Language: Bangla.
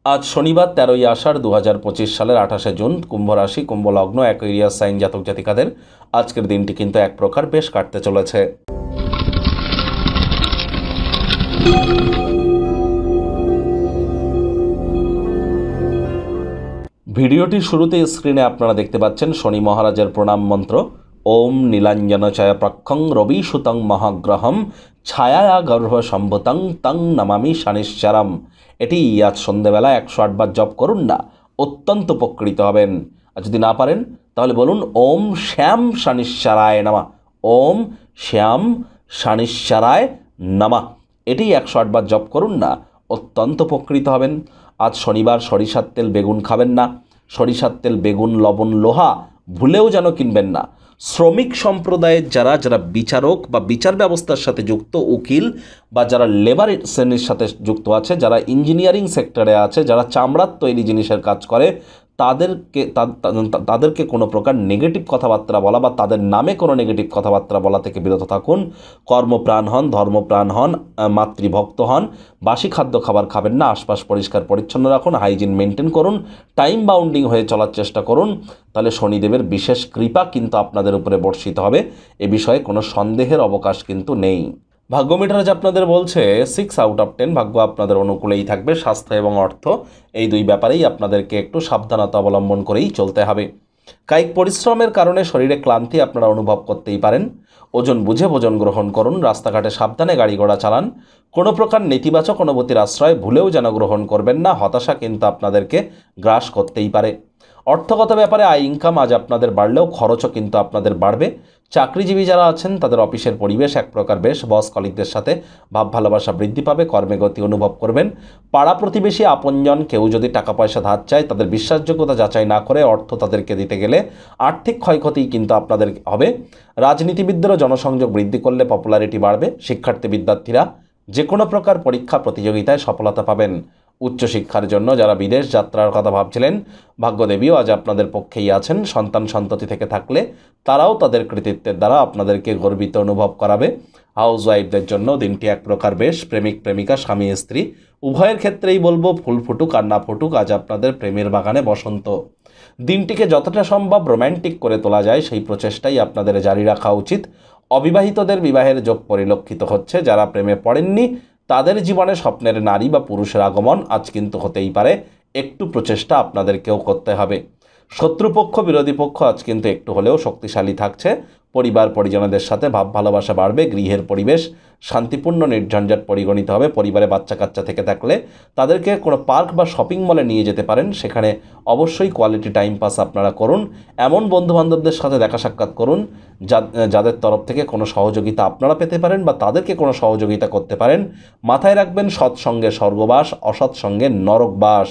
আজ শনিবার 13ই আষাঢ় 2025 সালের 28শে জুন, কুম্ভ রাশি, কুম্ভ লগ্ন, অ্যাকুয়ারিয়াস সাইন জাতক জাতিকাদের আজকের দিনটি কিন্তু এক প্রকার বেশ কাটতে চলেছে। ভিডিওটির শুরুতে স্ক্রিনে আপনারা দেখতে পাচ্ছেন শনি মহারাজের প্রণাম মন্ত্র। ওম নীলাঞ্জন ছায়া প্রক্ষং রবি সুতং মহাগ্রহম ছায়া গর্ভ সম্ভুতং তং নমামি শনিশ্চরম। এটি আজ সন্ধ্যেবেলা 108 বার জপ করুন না, অত্যন্ত উপকৃত হবেন। আর যদি না পারেন তাহলে বলুন ওম শ্যাম শনিশ্চরায় নমঃ, ওম শ্যাম শনিশ্চরায় নমঃ। এটি 108 বার জপ করুন না, অত্যন্ত উপকৃত হবেন। আজ শনিবার সরিষার তেল বেগুন খাবেন না। সরিষার তেল বেগুন লবণ লোহা ভুলেও যেন কিনবেন না। শ্রমিক সম্প্রদায়ের যারা বিচারক বা বিচার ব্যবস্থার সাথে যুক্ত, উকিল বা যারা লেবার শ্রেণীর সাথে যুক্ত আছে, যারা ইঞ্জিনিয়ারিং সেক্টরে আছে, যারা চামড়ার তৈরি জিনিসের কাজ করে, তাদেরকে কোনো প্রকার নেগেটিভ কথাবার্তা বলা বা তাদের নামে কোনো নেগেটিভ কথাবার্তা বলা থেকে বিরত থাকুন। কর্মপ্রাণ হন, ধর্মপ্রাণ হন, মাতৃভক্ত হন। বাসি খাদ্য খাবার খাবেন না। আশপাশ পরিষ্কার পরিচ্ছন্ন রাখুন, হাইজিন মেনটেন করুন, টাইম বাউন্ডিং হয়ে চলার চেষ্টা করুন। তাহলে শনিদেবের বিশেষ কৃপা কিন্তু আপনাদের উপরে বর্ষিত হবে, এ বিষয়ে কোনো সন্দেহের অবকাশ কিন্তু নেই। ভাগ্য মিটার আজ আপনাদের বলছে 6 আউট অফ 10, ভাগ্য আপনাদের অনুকূলেই থাকবে। স্বাস্থ্য এবং অর্থ এই দুই ব্যাপারেই আপনাদেরকে একটু সাবধানতা অবলম্বন করেই চলতে হবে। কায়িক পরিশ্রমের কারণে শরীরে ক্লান্তি আপনারা অনুভব করতেই পারেন। ওজন বুঝে ভোজন গ্রহণ করুন। রাস্তাঘাটে সাবধানে গাড়ি ঘোড়া চালান। কোনো প্রকার নেতিবাচক অনুভূতির আশ্রয় ভুলেও যেন গ্রহণ করবেন না। হতাশা কিন্তু আপনাদেরকে গ্রাস করতেই পারে। অর্থগত ব্যাপারে আয় ইনকাম আজ আপনাদের বাড়লেও খরচও কিন্তু আপনাদের বাড়বে। চাকরিজীবী যারা আছেন তাদের অফিসের পরিবেশ এক প্রকার বেশ। বস কলিগদের সাথে ভাব ভালোবাসা বৃদ্ধি পাবে, কর্মে গতি অনুভব করবেন। পাড়া প্রতিবেশী আপনজন কেউ যদি টাকা পয়সা ধার চায়, তাদের বিশ্বাসযোগ্যতা যাচাই না করে অর্থ তাদেরকে দিতে গেলে আর্থিক ক্ষয়ক্ষতি কিন্তু আপনাদের হবে। রাজনীতিবিদদেরও জনসংযোগ বৃদ্ধি করলে পপুলারিটি বাড়বে। শিক্ষার্থী বিদ্যার্থীরা যে কোনো প্রকার পরীক্ষা প্রতিযোগিতায় সফলতা পাবেন। উচ্চশিক্ষার জন্য যারা বিদেশ যাত্রার কথা ভাবছিলেন, ভাগ্যদেবীও আজ আপনাদের পক্ষেই আছেন। সন্তান সন্ততি থেকে থাকলে তারাও তাদের কৃতিত্বের দ্বারা আপনাদেরকে গর্বিত অনুভব করাবে। হাউস ওয়াইফদের জন্য দিনটি এক প্রকার বেশ। প্রেমিক প্রেমিকা, স্বামী স্ত্রী উভয়ের ক্ষেত্রেই বলবো ফুল ফুটুক আর না ফুটুক, আজ আপনাদের প্রেমের বাগানে বসন্ত। দিনটিকে যতটা সম্ভব রোম্যান্টিক করে তোলা যায় সেই প্রচেষ্টাই আপনাদের জারি রাখা উচিত। অবিবাহিতদের বিবাহের যোগ পরিলক্ষিত হচ্ছে। যারা প্রেমে পড়েননি তাদের জীবনে স্বপ্নের নারী বা পুরুষের আগমন আজ কিন্তু হতেই পারে। একটু প্রচেষ্টা আপনাদেরকেও করতে হবে। শত্রুপক্ষ বিরোধী পক্ষ আজ কিন্তু একটু হলেও শক্তিশালী থাকছে। পরিবার পরিজনদের সাথে ভাব ভালোবাসা বাড়বে। গৃহের পরিবেশ শান্তিপূর্ণ নির্ঝঞ্ঝাট পরিগণিত হবে। পরিবারে বাচ্চা কাচ্চা থেকে থাকলে তাদেরকে কোনো পার্ক বা শপিং মলে নিয়ে যেতে পারেন। সেখানে অবশ্যই কোয়ালিটি টাইম পাস আপনারা করুন। এমন বন্ধুবান্ধবদের সাথে দেখা সাক্ষাৎ করুন যাদের তরফ থেকে কোনো সহযোগিতা আপনারা পেতে পারেন বা তাদেরকে কোনো সহযোগিতা করতে পারেন। মাথায় রাখবেন, সৎসঙ্গে স্বর্গবাস, অসৎসঙ্গে নরকবাস।